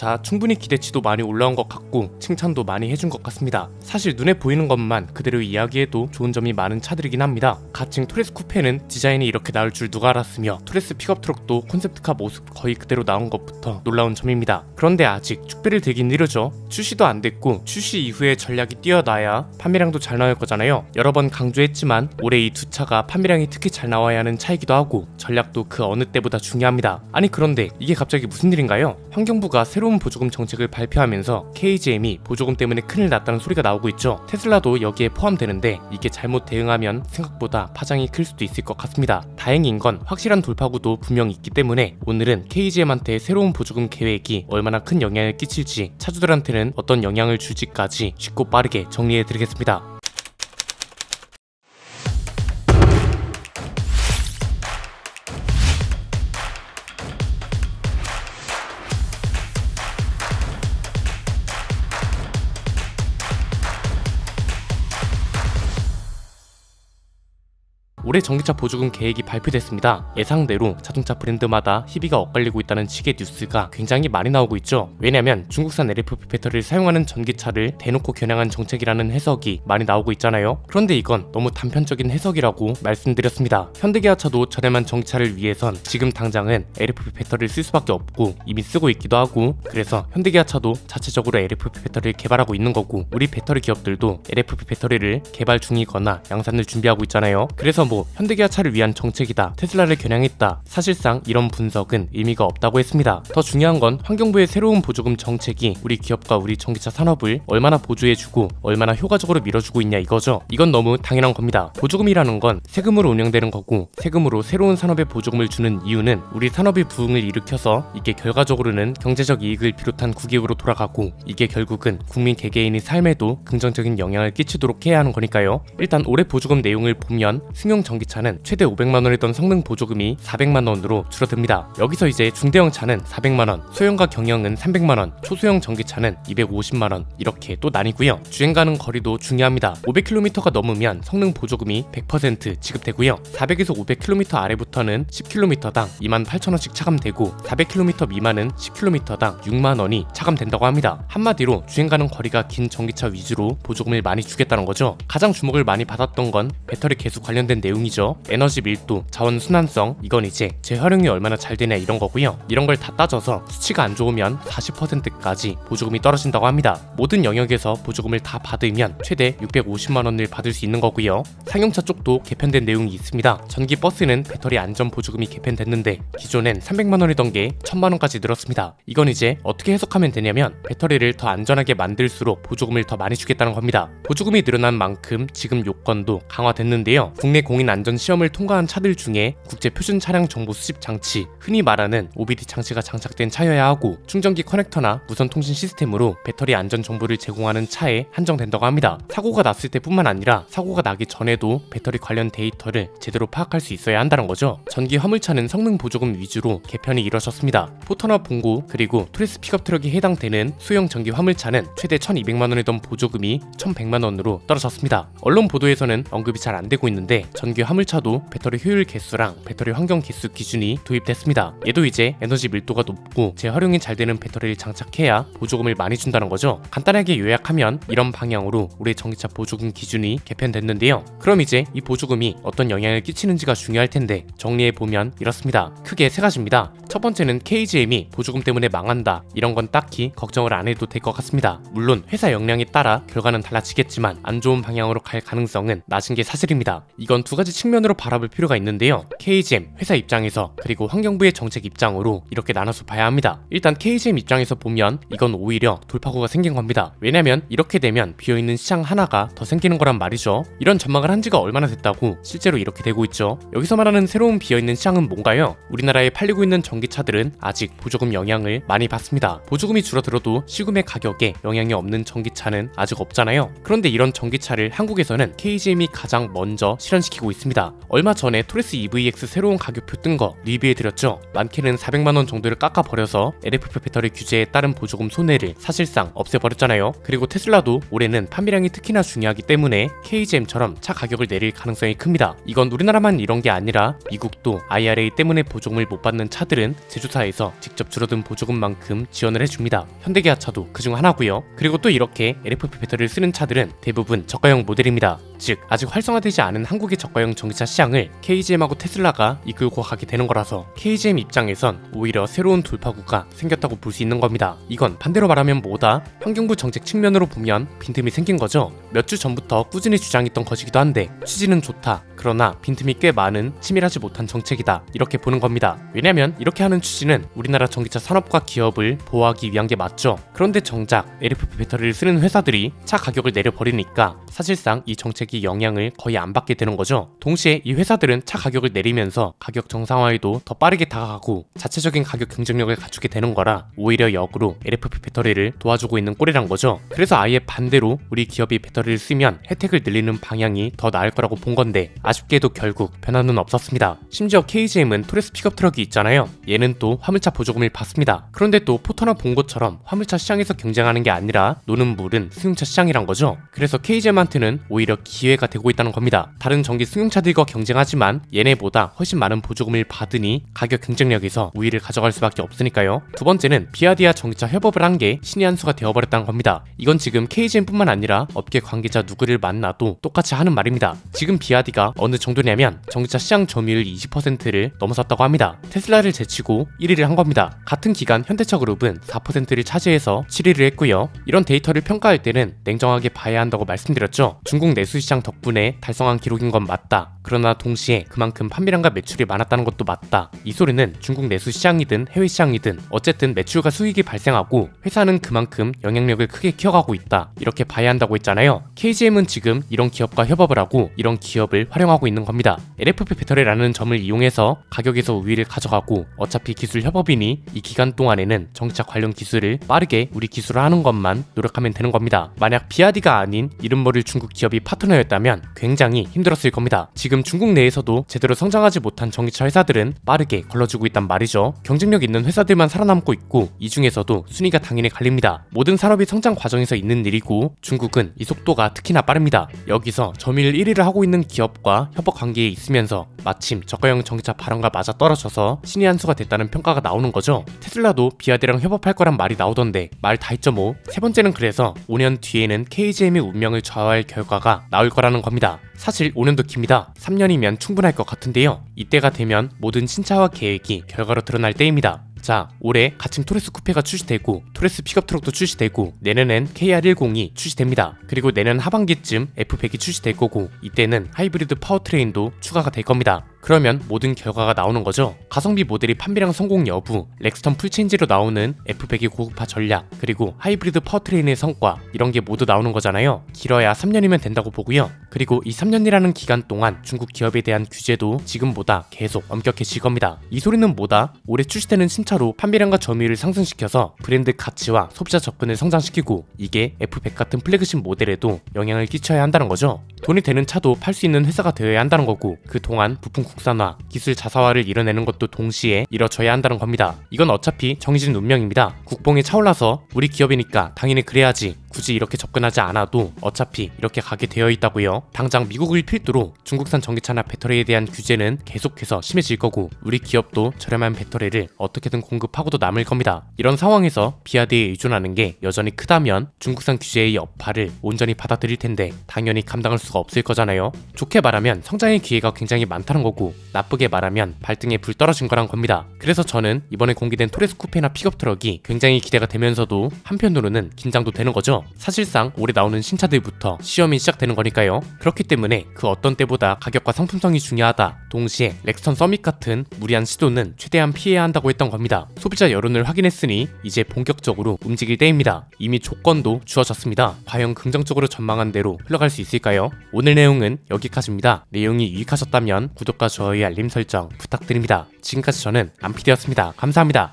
전기차 충분히 기대치도 많이 올라온 것 같고 칭찬도 많이 해준 것 같습니다. 사실 눈에 보이는 것만 그대로 이야기해도 좋은 점이 많은 차들이긴 합니다. 가칭 토레스 쿠페는 디자인이 이렇게 나올 줄 누가 알았으며 토레스 픽업 트럭도 콘셉트카 모습 거의 그대로 나온 것부터 놀라운 점입니다. 그런데 아직 축배를 들긴 이르죠. 출시도 안 됐고 출시 이후에 전략이 뛰어나야 판매량도 잘 나올 거잖아요. 여러 번 강조했지만 올해 이 두 차가 판매량이 특히 잘 나와야 하는 차이기도 하고 전략도 그 어느 때보다 중요합니다. 아니 그런데 이게 갑자기 무슨 일인가요? 환경부가 새로운 보조금 정책을 발표하면서 KGM이 보조금 때문에 큰일 났다는 소리가 나오고 있죠. 테슬라도 여기에 포함되는데 이게 잘못 대응하면 생각보다 파장이 클 수도 있을 것 같습니다. 다행인 건 확실한 돌파구도 분명 있기 때문에 오늘은 KGM한테 새로운 보조금 계획이 얼마나 큰 영향을 끼칠지, 차주들한테는 어떤 영향을 줄지까지 쉽고 빠르게 정리해드리겠습니다. 올해 전기차 보조금 계획이 발표됐습니다. 예상대로 자동차 브랜드마다 희비가 엇갈리고 있다는 식의 뉴스가 굉장히 많이 나오고 있죠. 왜냐면 중국산 LFP 배터리를 사용하는 전기차를 대놓고 겨냥한 정책이라는 해석이 많이 나오고 있잖아요. 그런데 이건 너무 단편적인 해석이라고 말씀드렸습니다. 현대기아차도 저렴한 전기차를 위해선 지금 당장은 LFP 배터리를 쓸 수밖에 없고 이미 쓰고 있기도 하고, 그래서 현대기아차도 자체적으로 LFP 배터리를 개발하고 있는 거고, 우리 배터리 기업들도 LFP 배터리를 개발 중이거나 양산을 준비하고 있잖아요. 그래서 현대기아차를 위한 정책이다, 테슬라를 겨냥했다, 사실상 이런 분석은 의미가 없다고 했습니다. 더 중요한 건 환경부의 새로운 보조금 정책이 우리 기업과 우리 전기차 산업을 얼마나 보조해주고 얼마나 효과적으로 밀어주고 있냐 이거죠. 이건 너무 당연한 겁니다. 보조금이라는 건 세금으로 운영되는 거고, 세금으로 새로운 산업에 보조금을 주는 이유는 우리 산업의 부흥을 일으켜서 이게 결과적으로는 경제적 이익을 비롯한 국익으로 돌아가고, 이게 결국은 국민 개개인의 삶에도 긍정적인 영향을 끼치도록 해야 하는 거니까요. 일단 올해 보조금 내용을 보면 승용 전기차는 최대 500만원이던 성능 보조금이 400만원으로 줄어듭니다. 여기서 이제 중대형 차는 400만원, 소형과 경형은 300만원, 초소형 전기차는 250만원 이렇게 또 나뉘고요. 주행 가는 거리도 중요합니다. 500km가 넘으면 성능 보조금이 100% 지급되고요. 400에서 500km 아래부터는 10km당 28,000원씩 차감되고, 400km 미만은 10km당 6만원이 차감된다고 합니다. 한마디로 주행 가는 거리가 긴 전기차 위주로 보조금을 많이 주겠다는 거죠. 가장 주목을 많이 받았던 건 배터리 개수 관련된 내용이죠. 에너지 밀도, 자원 순환성, 이건 이제 재활용이 얼마나 잘 되냐 이런 거고요. 이런 걸 다 따져서 수치가 안 좋으면 40%까지 보조금이 떨어진다고 합니다. 모든 영역에서 보조금을 다 받으면 최대 650만원을 받을 수 있는 거고요. 상용차 쪽도 개편된 내용이 있습니다. 전기 버스는 배터리 안전 보조금이 개편됐는데 기존엔 300만원이던 게 1000만원까지 늘었습니다. 이건 이제 어떻게 해석하면 되냐면 배터리를 더 안전하게 만들수록 보조금을 더 많이 주겠다는 겁니다. 보조금이 늘어난 만큼 지금 요건도 강화됐는데요. 국내 공인 안전 시험을 통과한 차들 중에 국제 표준 차량 정보 수집 장치, 흔히 말하는 OBD 장치가 장착된 차여야 하고, 충전기 커넥터나 무선 통신 시스템으로 배터리 안전 정보를 제공하는 차에 한정된다고 합니다. 사고가 났을 때뿐만 아니라 사고가 나기 전에도 배터리 관련 데이터를 제대로 파악할 수 있어야 한다는 거죠. 전기 화물차는 성능 보조금 위주로 개편이 이뤄졌습니다. 포터나 봉고 그리고 토레스 픽업 트럭이 해당되는 소형 전기 화물차는 최대 1200만원이던 보조금이 1100만원으로 떨어졌습니다. 언론 보도에서는 언급이 잘 안 되고 있는데 전기 화물차도 배터리 효율 개수랑 배터리 환경 개수 기준이 도입됐습니다. 얘도 이제 에너지 밀도가 높고 재활용이 잘 되는 배터리를 장착해야 보조금을 많이 준다는 거죠. 간단하게 요약하면 이런 방향으로 올해 전기차 보조금 기준이 개편됐는데요. 그럼 이제 이 보조금이 어떤 영향을 끼치는지가 중요할 텐데 정리해보면 이렇습니다. 크게 세 가지입니다. 첫 번째는 KGM이 보조금 때문에 망한다, 이런 건 딱히 걱정을 안 해도 될 것 같습니다. 물론 회사 역량에 따라 결과는 달라지겠지만 안 좋은 방향으로 갈 가능성은 낮은 게 사실입니다. 이건 두 가지 측면으로 바라볼 필요가 있는데요. KGM 회사 입장에서 그리고 환경부의 정책 입장으로 이렇게 나눠서 봐야 합니다. 일단 KGM 입장에서 보면 이건 오히려 돌파구가 생긴 겁니다. 왜냐면 이렇게 되면 비어있는 시장 하나가 더 생기는 거란 말이죠. 이런 전망을 한 지가 얼마나 됐다고 실제로 이렇게 되고 있죠. 여기서 말하는 새로운 비어있는 시장은 뭔가요? 우리나라에 팔리고 있는 전기차들은 아직 보조금 영향을 많이 받습니다. 보조금이 줄어들어도 시구매 가격에 영향이 없는 전기차는 아직 없잖아요. 그런데 이런 전기차를 한국에서는 KGM이 가장 먼저 실현시키고 있습니다. 얼마 전에 토레스 EVX 새로운 가격표 뜬 거 리뷰해드렸죠. 많게는 400만원 정도를 깎아버려서 LFP 배터리 규제에 따른 보조금 손해를 사실상 없애버렸잖아요. 그리고 테슬라도 올해는 판매량이 특히나 중요하기 때문에 KGM처럼 차 가격을 내릴 가능성이 큽니다. 이건 우리나라만 이런 게 아니라 미국도 IRA 때문에 보조금을 못 받는 차들은 제조사에서 직접 줄어든 보조금만큼 지원을 해줍니다. 현대기아차도 그중 하나고요. 그리고 또 이렇게 LFP 배터리를 쓰는 차들은 대부분 저가형 모델입니다. 즉 아직 활성화되지 않은 한국의 저가형 전기차 시장을 KGM하고 테슬라가 이끌고 가게 되는 거라서 KGM 입장에선 오히려 새로운 돌파구가 생겼다고 볼 수 있는 겁니다. 이건 반대로 말하면 뭐다? 환경부 정책 측면으로 보면 빈틈이 생긴 거죠. 몇 주 전부터 꾸준히 주장했던 것이기도 한데 취지는 좋다. 그러나 빈틈이 꽤 많은 치밀하지 못한 정책이다. 이렇게 보는 겁니다. 왜냐면 이렇게 하는 취지는 우리나라 전기차 산업과 기업을 보호하기 위한 게 맞죠. 그런데 정작 LFP 배터리를 쓰는 회사들이 차 가격을 내려버리니까 사실상 이 정책이 영향을 거의 안 받게 되는 거죠. 동시에 이 회사들은 차 가격을 내리면서 가격 정상화에도 더 빠르게 다가가고 자체적인 가격 경쟁력을 갖추게 되는 거라 오히려 역으로 LFP 배터리를 도와주고 있는 꼴이란 거죠. 그래서 아예 반대로 우리 기업이 배터리를 쓰면 혜택을 늘리는 방향이 더 나을 거라고 본 건데 아쉽게도 결국 변화는 없었습니다. 심지어 KGM은 토레스 픽업 트럭이 있잖아요. 얘는 또 화물차 보조금을 받습니다. 그런데 또 포터나 본거처럼 화물차 시장에서 경쟁하는 게 아니라 노는 물은 승용차 시장이란 거죠. 그래서 KGM한테는 오히려 기회가 되고 있다는 겁니다. 다른 전기 승용차들과 경쟁하지만 얘네보다 훨씬 많은 보조금을 받으니 가격 경쟁력에서 우위를 가져갈 수밖에 없으니까요. 두 번째는 비아디아 전기차 협업을 한 게 신의 한 수가 되어버렸다는 겁니다. 이건 지금 KGM뿐만 아니라 업계 관계자 누구를 만나도 똑같이 하는 말입니다. 지금 비아디가 어느 정도냐면 전기차 시장 점유율 20%를 넘어섰다고 합니다. 테슬라를 제치고 1위를 한 겁니다. 같은 기간 현대차 그룹은 4%를 차지해서 7위를 했고요. 이런 데이터를 평가할 때는 냉정하게 봐야 한다고 말씀드렸죠. 중국 내수 시장 덕분에 달성한 기록인 건 맞다. 그러나 동시에 그만큼 판매량과 매출이 많았다는 것도 맞다. 이 소리는 중국 내수 시장이든 해외 시장이든 어쨌든 매출과 수익이 발생하고 회사는 그만큼 영향력을 크게 키워가고 있다. 이렇게 봐야 한다고 했잖아요. KGM은 지금 이런 기업과 협업을 하고 이런 기업을 활용하고 있는 겁니다. LFP 배터리라는 점을 이용해서 가격에서 우위를 가져가고 어차피 기술 협업이니 이 기간 동안에는 전기차 관련 기술을 빠르게 우리 기술을 하는 것만 노력하면 되는 겁니다. 만약 비아디가 아닌 이름모를 중국 기업이 파트너였다면 굉장히 힘들었을 겁니다. 지금 중국 내에서도 제대로 성장하지 못한 전기차 회사들은 빠르게 걸러지고 있단 말이죠. 경쟁력 있는 회사들만 살아남고 있고 이 중에서도 순위가 당연히 갈립니다. 모든 산업이 성장 과정에서 있는 일이고 중국은 이 속도가 특히나 빠릅니다. 여기서 점유율 1위를 하고 있는 기업과 협업 관계에 있으면서 마침 저가형 전기차 발언과 맞아 떨어져서 신의 한 수가 됐다는 평가가 나오는 거죠. 테슬라도 비아디랑 협업할 거란 말이 나오던데 말 다 했죠 뭐. 세 번째는 그래서 5년 뒤에는 KGM의 운명을 좌우할 결과가 나올 거라는 겁니다. 사실 5년도 깁니다. 3년이면 충분할 것 같은데요. 이때가 되면 모든 신차와 계획이 결과로 드러날 때입니다. 자, 올해 가칭 토레스 쿠페가 출시되고 토레스 픽업 트럭도 출시되고 내년엔 KR10이 출시됩니다. 그리고 내년 하반기쯤 F100이 출시될 거고 이때는 하이브리드 파워트레인도 추가가 될 겁니다. 그러면 모든 결과가 나오는 거죠. 가성비 모델이 판매량 성공 여부, 렉스턴 풀체인지로 나오는 F100의 고급화 전략, 그리고 하이브리드 파워트레인의 성과 이런 게 모두 나오는 거잖아요. 길어야 3년이면 된다고 보고요. 그리고 이 3년이라는 기간 동안 중국 기업에 대한 규제도 지금보다 계속 엄격해질 겁니다. 이 소리는 뭐다? 올해 출시되는 신차로 판매량과 점유율을 상승시켜서 브랜드 가치와 소비자 접근을 성장시키고 이게 F100 같은 플래그십 모델에도 영향을 끼쳐야 한다는 거죠. 돈이 되는 차도 팔 수 있는 회사가 되어야 한다는 거고 그동안 부품 국산화, 기술 자사화를 이뤄내는 것도 동시에 이뤄져야 한다는 겁니다. 이건 어차피 정해진 운명입니다. 국뽕이 차올라서 우리 기업이니까 당연히 그래야지 굳이 이렇게 접근하지 않아도 어차피 이렇게 가게 되어 있다고요. 당장 미국을 필두로 중국산 전기차나 배터리에 대한 규제는 계속해서 심해질 거고 우리 기업도 저렴한 배터리를 어떻게든 공급하고도 남을 겁니다. 이런 상황에서 비아디에 의존하는 게 여전히 크다면 중국산 규제의 여파를 온전히 받아들일 텐데 당연히 감당할 수가 없을 거잖아요. 좋게 말하면 성장의 기회가 굉장히 많다는 거고 나쁘게 말하면 발등에 불 떨어진 거란 겁니다. 그래서 저는 이번에 공개된 토레스 쿠페나 픽업 트럭이 굉장히 기대가 되면서도 한편으로는 긴장도 되는 거죠. 사실상 올해 나오는 신차들부터 시험이 시작되는 거니까요. 그렇기 때문에 그 어떤 때보다 가격과 상품성이 중요하다. 동시에 렉스턴 서밋 같은 무리한 시도는 최대한 피해야 한다고 했던 겁니다. 소비자 여론을 확인했으니 이제 본격적으로 움직일 때입니다. 이미 조건도 주어졌습니다. 과연 긍정적으로 전망한 대로 흘러갈 수 있을까요? 오늘 내용은 여기까지입니다. 내용이 유익하셨다면 구독과 좋아요, 알림 설정 부탁드립니다. 지금까지 저는 안피디였습니다. 감사합니다.